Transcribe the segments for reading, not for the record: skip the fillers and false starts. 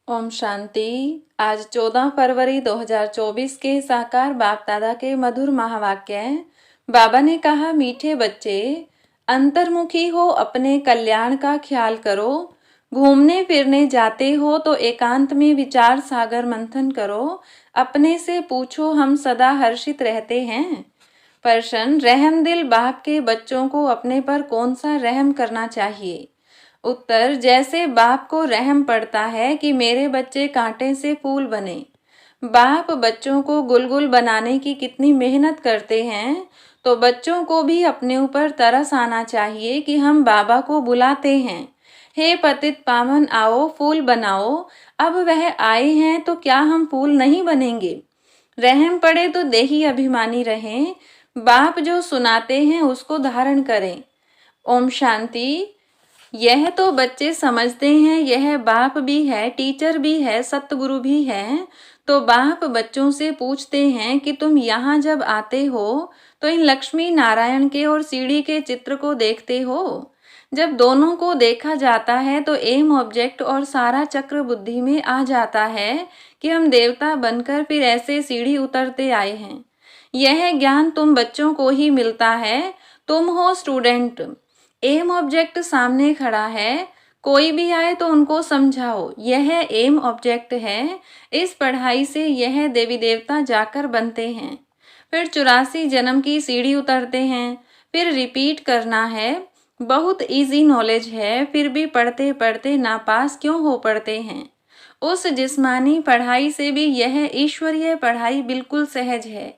ओम शांति। आज 14 फरवरी 2024 के साकार बाप दादा के मधुर महावाक्य। बाबा ने कहा, मीठे बच्चे, अंतर्मुखी हो, अपने कल्याण का ख्याल करो। घूमने फिरने जाते हो तो एकांत में विचार सागर मंथन करो। अपने से पूछो, हम सदा हर्षित रहते हैं। प्रश्न, रहमदिल बाप के बच्चों को अपने पर कौन सा रहम करना चाहिए? उत्तर, जैसे बाप को रहम पड़ता है कि मेरे बच्चे कांटे से फूल बने। बाप बच्चों को गुलगुल बनाने की कितनी मेहनत करते हैं, तो बच्चों को भी अपने ऊपर तरस आना चाहिए कि हम बाबा को बुलाते हैं, हे पतित पावन आओ फूल बनाओ। अब वह आए हैं तो क्या हम फूल नहीं बनेंगे? रहम पड़े तो देही अभिमानी रहें। बाप जो सुनाते हैं उसको धारण करें। ओम शांति। यह तो बच्चे समझते हैं यह बाप भी है, टीचर भी है, सतगुरु भी है। तो बाप बच्चों से पूछते हैं कि तुम यहाँ जब आते हो तो इन लक्ष्मी नारायण के और सीढ़ी के चित्र को देखते हो। जब दोनों को देखा जाता है तो एम ऑब्जेक्ट और सारा चक्र बुद्धि में आ जाता है कि हम देवता बनकर फिर ऐसे सीढ़ी उतरते आए हैं। यह ज्ञान तुम बच्चों को ही मिलता है। तुम हो स्टूडेंट। एम ऑब्जेक्ट सामने खड़ा है, कोई भी आए तो उनको समझाओ यह एम ऑब्जेक्ट है। इस पढ़ाई से यह देवी देवता जाकर बनते हैं। फिर 84 जन्म की सीढ़ी उतरते हैं, फिर रिपीट करना है। बहुत इजी नॉलेज है, फिर भी पढ़ते पढ़ते नापास क्यों हो पड़ते हैं? उस जिस्मानी पढ़ाई से भी यह ईश्वरीय पढ़ाई बिल्कुल सहज है।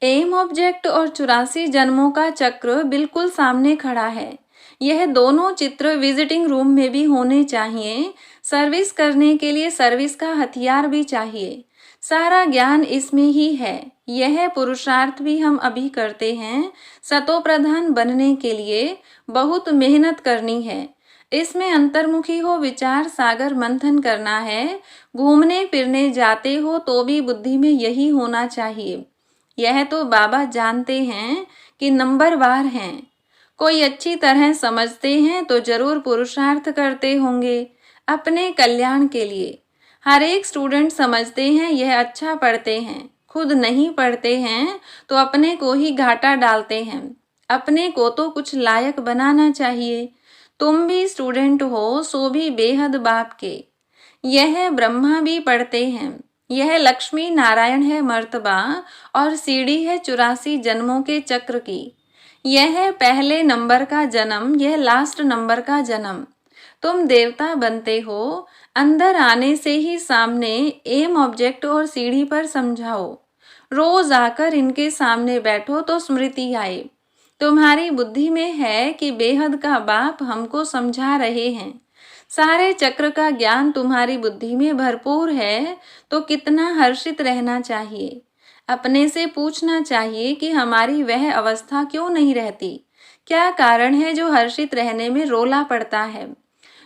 एम ऑब्जेक्ट और 84 जन्मों का चक्र बिल्कुल सामने खड़ा है। यह दोनों चित्र विजिटिंग रूम में भी होने चाहिए। सर्विस करने के लिए सर्विस का हथियार भी चाहिए। सारा ज्ञान इसमें ही है। यह पुरुषार्थ भी हम अभी करते हैं। सतो प्रधान बनने के लिए बहुत मेहनत करनी है। इसमें अंतर्मुखी हो, विचार सागर मंथन करना है। घूमने फिरने जाते हो तो भी बुद्धि में यही होना चाहिए। यह तो बाबा जानते हैं कि नंबरवार हैं। कोई अच्छी तरह समझते हैं तो जरूर पुरुषार्थ करते होंगे अपने कल्याण के लिए। हर एक स्टूडेंट समझते हैं यह अच्छा पढ़ते हैं, खुद नहीं पढ़ते हैं तो अपने को ही घाटा डालते हैं। अपने को तो कुछ लायक बनाना चाहिए। तुम भी स्टूडेंट हो, सो भी बेहद बाप के। यह ब्रह्मा भी पढ़ते हैं। यह लक्ष्मी नारायण है मर्तबा, और सीढ़ी है 84 जन्मों के चक्र की। यह पहले नंबर का जन्म, यह लास्ट नंबर का जन्म। तुम देवता बनते हो। अंदर आने से ही सामने एम ऑब्जेक्ट और सीढ़ी पर समझाओ। रोज आकर इनके सामने बैठो तो स्मृति आए। तुम्हारी बुद्धि में है कि बेहद का बाप हमको समझा रहे हैं। सारे चक्र का ज्ञान तुम्हारी बुद्धि में भरपूर है, तो कितना हर्षित रहना चाहिए। अपने से पूछना चाहिए कि हमारी वह अवस्था क्यों नहीं रहती। क्या कारण है जो हर्षित रहने में रोला पड़ता है?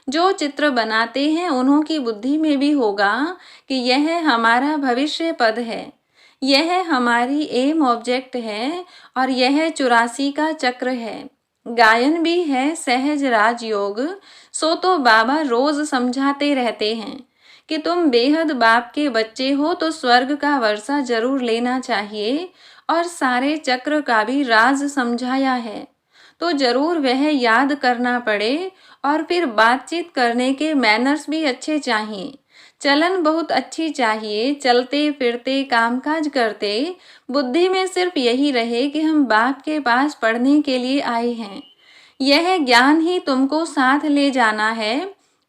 जो चित्र बनाते हैं उन्हों की बुद्धि में भी होगा कि यह हमारा भविष्य पद है, यह हमारी एम ऑब्जेक्ट है, और यह 84 का चक्र है। गायन भी है सहज राजयोग। सो तो बाबा रोज समझाते रहते हैं कि तुम बेहद बाप के बच्चे हो तो स्वर्ग का वर्षा जरूर लेना चाहिए, और सारे चक्र का भी राज समझाया है तो जरूर वह याद करना पड़े। और फिर बातचीत करने के मैनर्स भी अच्छे चाहिए। चलन बहुत अच्छी चाहिए। चलते फिरते कामकाज करते बुद्धि में सिर्फ यही रहे कि हम बाप के पास पढ़ने के लिए आए हैं। यह ज्ञान ही तुमको साथ ले जाना है।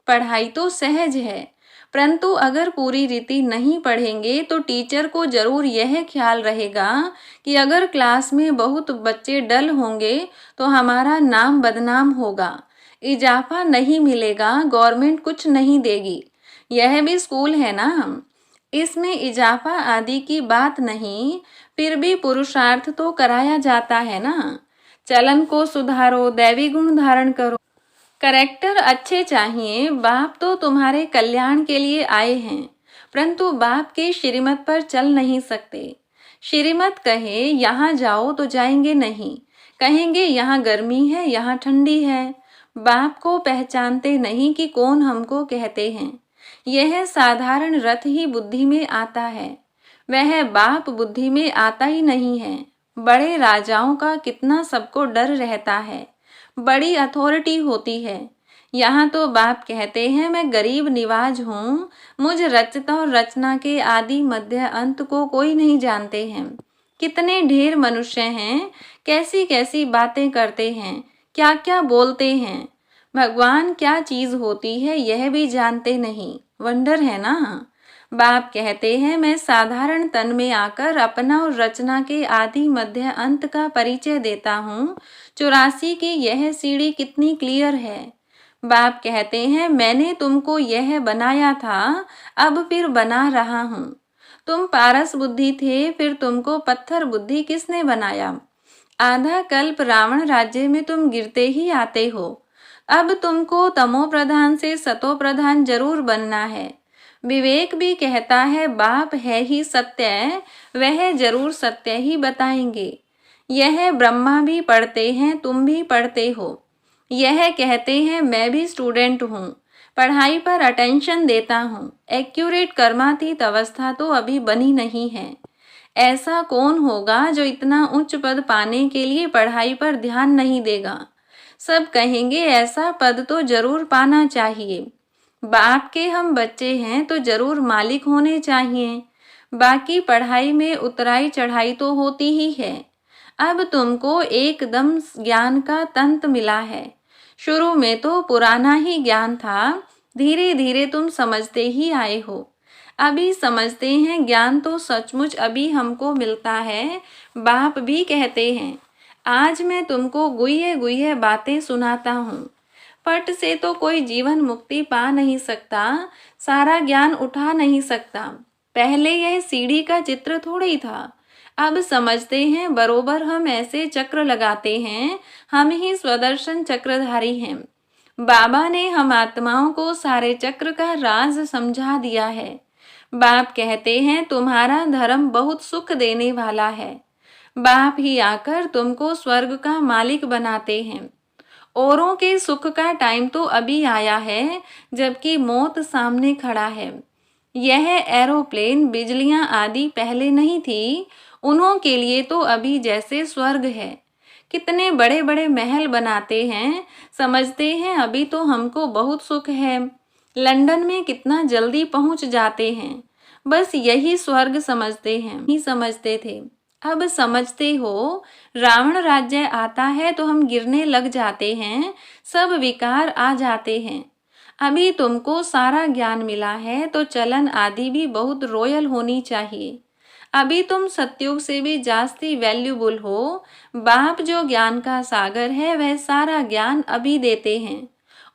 पढ़ाई तो सहज है, परंतु अगर पूरी रीति नहीं पढ़ेंगे तो टीचर को जरूर यह ख्याल रहेगा कि अगर क्लास में बहुत बच्चे डल होंगे तो हमारा नाम बदनाम होगा, इजाफा नहीं मिलेगा, गवर्नमेंट कुछ नहीं देगी। यह भी स्कूल है ना, इसमें इजाफा आदि की बात नहीं, फिर भी पुरुषार्थ तो कराया जाता है ना। चलन को सुधारो, दैवी गुण धारण करो। करेक्टर अच्छे चाहिए। बाप तो तुम्हारे कल्याण के लिए आए हैं, परंतु बाप के श्रीमत पर चल नहीं सकते। श्रीमत कहे यहाँ जाओ तो जाएंगे नहीं, कहेंगे यहाँ गर्मी है, यहाँ ठंडी है। बाप को पहचानते नहीं कि कौन हमको कहते हैं। यह साधारण रथ ही बुद्धि में आता है, वह बाप बुद्धि में आता ही नहीं है। बड़े राजाओं का कितना सबको डर रहता है, बड़ी अथॉरिटी होती है। यहाँ तो बाप कहते हैं मैं गरीब निवाज हूँ, मुझ रचता और रचना के आदि मध्य अंत को कोई नहीं जानते हैं। कितने ढेर मनुष्य हैं, कैसी कैसी बातें करते हैं, क्या क्या बोलते हैं। भगवान क्या चीज होती है यह भी जानते नहीं। वंडर है ना। बाप कहते हैं मैं साधारण तन में आकर अपना और रचना के आदि मध्य अंत का परिचय देता हूँ। 84 की यह सीढ़ी कितनी क्लियर है। बाप कहते हैं मैंने तुमको यह बनाया था, अब फिर बना रहा हूँ। तुम पारस बुद्धि थे, फिर तुमको पत्थर बुद्धि किसने बनाया। आधा कल्प रावण राज्य में तुम गिरते ही आते हो। अब तुमको तमो प्रधान से सतो प्रधान जरूर बनना है। विवेक भी कहता है बाप है ही सत्य, वह जरूर सत्य ही बताएंगे। यह ब्रह्मा भी पढ़ते हैं, तुम भी पढ़ते हो। यह कहते हैं मैं भी स्टूडेंट हूँ, पढ़ाई पर अटेंशन देता हूँ। एक्यूरेट कर्मातीत अवस्था तो अभी बनी नहीं है। ऐसा कौन होगा जो इतना उच्च पद पाने के लिए पढ़ाई पर ध्यान नहीं देगा। सब कहेंगे ऐसा पद तो जरूर पाना चाहिए। बाप के हम बच्चे हैं तो जरूर मालिक होने चाहिए। बाकी पढ़ाई में उतराई चढ़ाई तो होती ही है। अब तुमको एकदम ज्ञान का तंत मिला है। शुरू में तो पुराना ही ज्ञान था, धीरे धीरे तुम समझते ही आए हो। अभी समझते हैं ज्ञान तो सचमुच अभी हमको मिलता है। बाप भी कहते हैं आज मैं तुमको गुह्य गुह्य बातें सुनाता हूँ। पट से तो कोई जीवन मुक्ति पा नहीं सकता, सारा ज्ञान उठा नहीं सकता। पहले यह सीढ़ी का चित्र थोड़ी था। अब समझते हैं बरोबर हम ऐसे चक्र लगाते हैं, हम ही स्वदर्शन चक्रधारी हैं। बाबा ने हम आत्माओं को सारे चक्र का राज समझा दिया है। बाप कहते हैं तुम्हारा धर्म बहुत सुख देने वाला है। बाप ही आकर तुमको स्वर्ग का मालिक बनाते हैं। औरों के सुख का टाइम तो अभी आया है, जबकि मौत सामने खड़ा है। यह एरोप्लेन बिजलियां आदि पहले नहीं थी, उन्हों के लिए तो अभी जैसे स्वर्ग है। कितने बड़े बड़े महल बनाते हैं, समझते हैं अभी तो हमको बहुत सुख है। लंदन में कितना जल्दी पहुंच जाते हैं, बस यही स्वर्ग समझते हैं, ही समझते थे। अब समझते हो रावण राज्य आता है तो हम गिरने लग जाते हैं, सब विकार आ जाते हैं। अभी तुमको सारा ज्ञान मिला है तो चलन आदि भी बहुत रॉयल होनी चाहिए। अभी तुम सत्युग से भी जास्ती वैल्यूबल हो। बाप जो ज्ञान का सागर है वह सारा ज्ञान अभी देते हैं,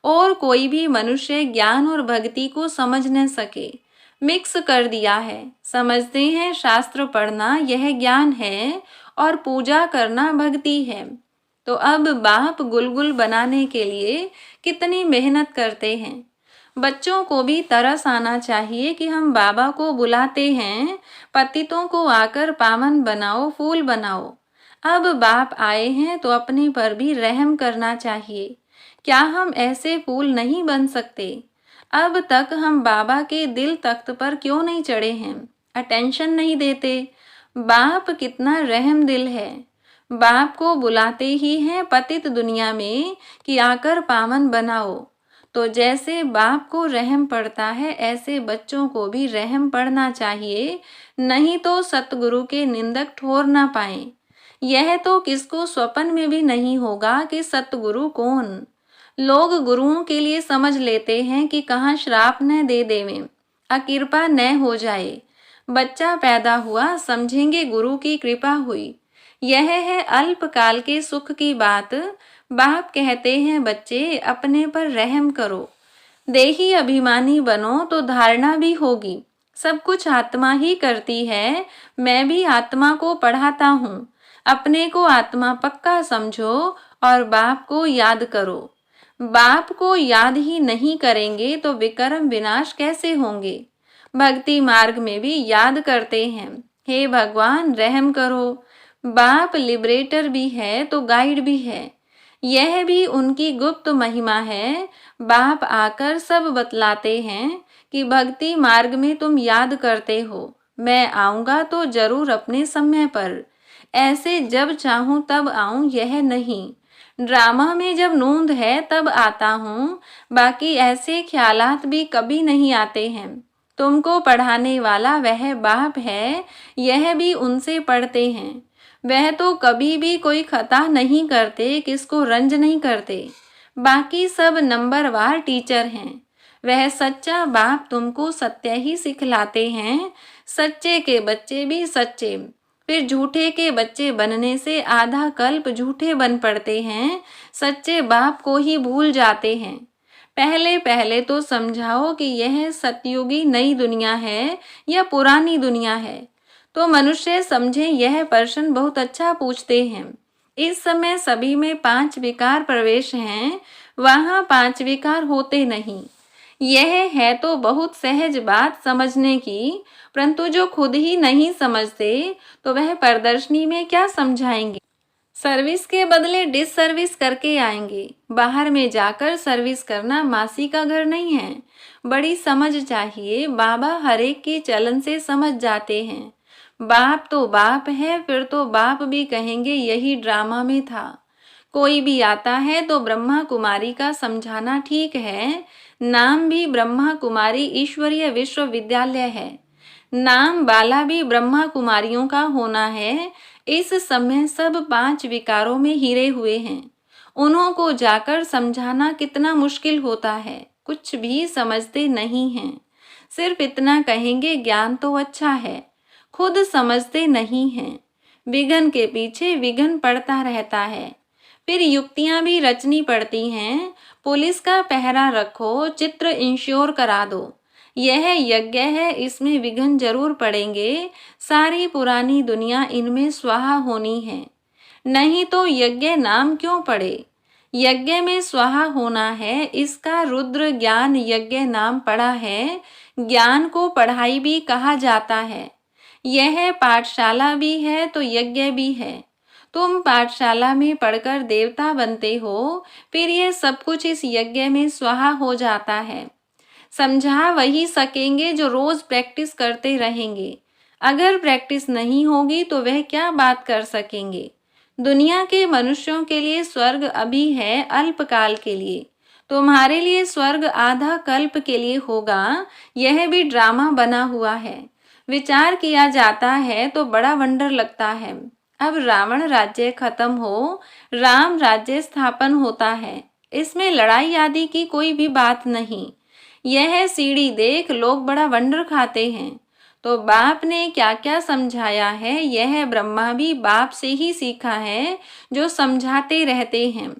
और कोई भी मनुष्य ज्ञान और भक्ति को समझ न सके, मिक्स कर दिया है। समझते हैं शास्त्र पढ़ना यह ज्ञान है और पूजा करना भक्ति है। तो अब बाप गुलगुल बनाने के लिए कितनी मेहनत करते हैं। बच्चों को भी तरस आना चाहिए कि हम बाबा को बुलाते हैं, पतितों को आकर पावन बनाओ, फूल बनाओ। अब बाप आए हैं तो अपने पर भी रहम करना चाहिए। क्या हम ऐसे फूल नहीं बन सकते? अब तक हम बाबा के दिल तख्त पर क्यों नहीं चढ़े हैं? अटेंशन नहीं देते। बाप कितना रहम दिल है। बाप को बुलाते ही हैं पतित दुनिया में कि आकर पावन बनाओ। तो जैसे बाप को रहम पड़ता है ऐसे बच्चों को भी रहम पड़ना चाहिए, नहीं तो सतगुरु के निंदक ठोर ना पाए। यह तो किसको स्वप्न में भी नहीं होगा कि सतगुरु कौन। लोग गुरुओं के लिए समझ लेते हैं कि कहाँ श्राप न दे देवें, अकृपा न हो जाए। बच्चा पैदा हुआ समझेंगे गुरु की कृपा हुई। यह है अल्पकाल के सुख की बात। बाप कहते हैं बच्चे अपने पर रहम करो, देही अभिमानी बनो तो धारणा भी होगी। सब कुछ आत्मा ही करती है। मैं भी आत्मा को पढ़ाता हूँ। अपने को आत्मा पक्का समझो और बाप को याद करो। बाप को याद ही नहीं करेंगे तो विकर्म विनाश कैसे होंगे। भक्ति मार्ग में भी याद करते हैं, हे भगवान रहम करो। बाप लिबरेटर भी है तो गाइड भी है, यह भी उनकी गुप्त महिमा है। बाप आकर सब बतलाते हैं कि भक्ति मार्ग में तुम याद करते हो, मैं आऊँगा तो जरूर अपने समय पर, ऐसे जब चाहूँ तब आऊँ यह नहीं। ड्रामा में जब नूंद है तब आता हूँ, बाकी ऐसे ख्यालात भी कभी नहीं आते हैं। तुमको पढ़ाने वाला वह बाप है, यह भी उनसे पढ़ते हैं। वह तो कभी भी कोई खता नहीं करते, किसको रंज नहीं करते। बाकी सब नंबरवार टीचर हैं। वह सच्चा बाप तुमको सत्य ही सिखलाते हैं। सच्चे के बच्चे भी सच्चे, फिर झूठे के बच्चे बनने से आधा कल्प झूठे बन पड़ते हैं। सच्चे बाप को ही भूल जाते हैं। पहले पहले तो समझाओ कि यह सतयुगी नई दुनिया है या पुरानी दुनिया है, तो मनुष्य समझे। यह प्रश्न बहुत अच्छा पूछते हैं। इस समय सभी में 5 विकार प्रवेश हैं, वहाँ 5 विकार होते नहीं। यह है तो बहुत सहज बात समझने की, परंतु जो खुद ही नहीं समझते तो वह प्रदर्शनी में क्या समझाएंगे। सर्विस के बदले डिस सर्विस करके आएंगे। बाहर में जाकर सर्विस करना मासी का घर नहीं है। बड़ी समझ चाहिए। बाबा हरेक के चलन से समझ जाते हैं। बाप तो बाप है, फिर तो बाप भी कहेंगे यही ड्रामा में था। कोई भी आता है तो ब्रह्मा कुमारी का समझाना ठीक है। नाम भी ब्रह्मा कुमारी ईश्वरीय विश्वविद्यालय है। नाम बाला भी ब्रह्मा कुमारियों का होना है। इस समय सब 5 विकारों में हिरे हुए हैं। उन्हों को जाकर समझाना कितना मुश्किल होता है। कुछ भी समझते नहीं हैं। सिर्फ इतना कहेंगे ज्ञान तो अच्छा है, खुद समझते नहीं हैं। विघ्न के पीछे विघ्न पड़ता रहता है। फिर युक्तियां भी रचनी पड़ती हैं। पुलिस का पहरा रखो, चित्र इंश्योर करा दो। यह यज्ञ है, इसमें विघ्न जरूर पड़ेंगे। सारी पुरानी दुनिया इनमें स्वाहा होनी है। नहीं तो यज्ञ नाम क्यों पड़े। यज्ञ में स्वाहा होना है, इसका रुद्र ज्ञान यज्ञ नाम पड़ा है। ज्ञान को पढ़ाई भी कहा जाता है। यह पाठशाला भी है तो यज्ञ भी है। तुम पाठशाला में पढ़कर देवता बनते हो, फिर यह सब कुछ इस यज्ञ में स्वाहा हो जाता है। समझा वही सकेंगे जो रोज प्रैक्टिस करते रहेंगे। अगर प्रैक्टिस नहीं होगी तो वह क्या बात कर सकेंगे। दुनिया के मनुष्यों के लिए स्वर्ग अभी है, अल्पकाल के लिए। तुम्हारे लिए स्वर्ग आधा कल्प के लिए होगा। यह भी ड्रामा बना हुआ है। विचार किया जाता है तो बड़ा वंडर लगता है। अब रावण राज्य खत्म हो, राम राज्य स्थापन होता है। इसमें लड़ाई आदि की कोई भी बात नहीं। यह सीढ़ी देख लोग बड़ा वंडर खाते हैं। तो बाप ने क्या क्या समझाया है, यह ब्रह्मा भी बाप से ही सीखा है, जो समझाते रहते हैं।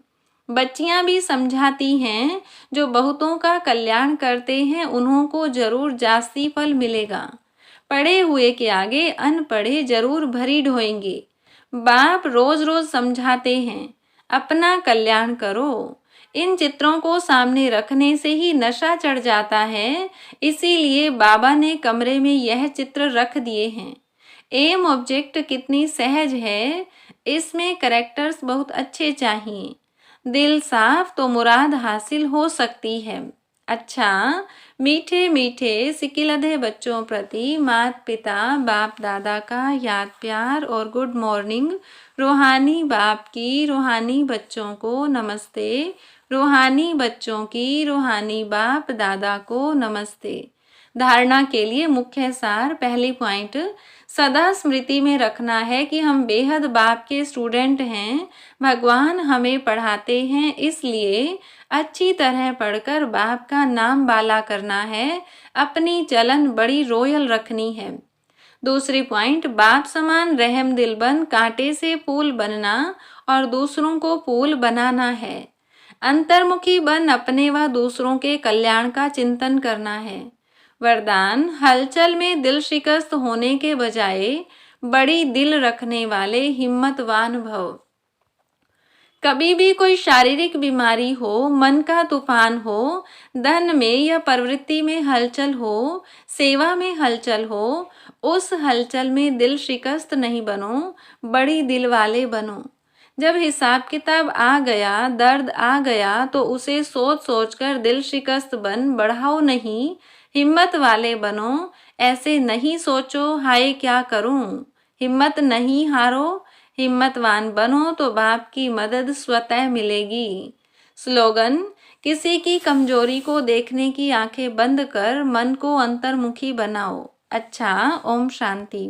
बच्चियां भी समझाती हैं। जो बहुतों का कल्याण करते हैं उन्हों को जरूर जास्ती फल मिलेगा। पढ़े हुए के आगे अनपढ़े जरूर भरी ढोएंगे। बाप रोज रोज समझाते हैं, अपना कल्याण करो। इन चित्रों को सामने रखने से ही नशा चढ़ जाता है। इसीलिए बाबा ने कमरे में यह चित्र रख दिए हैं। एम ऑब्जेक्ट कितनी सहज है। इसमें कैरेक्टर्स बहुत अच्छे चाहिए। दिल साफ तो मुराद हासिल हो सकती है। अच्छा, मीठे मीठे सिकिलधे बच्चों प्रति माता पिता बाप दादा का याद प्यार और गुड मॉर्निंग। रूहानी बाप की रूहानी बच्चों को नमस्ते। रूहानी बच्चों की रूहानी बाप दादा को नमस्ते। धारणा के लिए मुख्य सार। पहली पॉइंट, सदा स्मृति में रखना है कि हम बेहद बाप के स्टूडेंट हैं। भगवान हमें पढ़ाते हैं, इसलिए अच्छी तरह पढ़कर बाप का नाम बाला करना है। अपनी चलन बड़ी रॉयल रखनी है। दूसरी पॉइंट, बाप समान रहम दिल बन कांटे से फूल बनना और दूसरों को फूल बनाना है। अंतर्मुखी बन अपने व दूसरों के कल्याण का चिंतन करना है। वरदान, हलचल में दिल शिकस्त होने के बजाय बड़ी दिल रखने वाले हिम्मतवान भव। कभी भी कोई शारीरिक बीमारी हो, मन का तूफान हो, धन में या प्रवृत्ति में हलचल हो, सेवा में हलचल हो, उस हलचल में दिल शिकस्त नहीं बनो, बड़ी दिल वाले बनो। जब हिसाब किताब आ गया, दर्द आ गया, तो उसे सोच सोच कर दिल शिकस्त बन बढ़ाओ नहीं, हिम्मत वाले बनो, ऐसे नहीं सोचो हाय क्या करूं। हिम्मत नहीं हारो, हिम्मतवान बनो तो बाप की मदद स्वतः मिलेगी। स्लोगन: किसी की कमजोरी को देखने की आंखें बंद कर मन को अंतर्मुखी बनाओ। अच्छा, ओम शांति।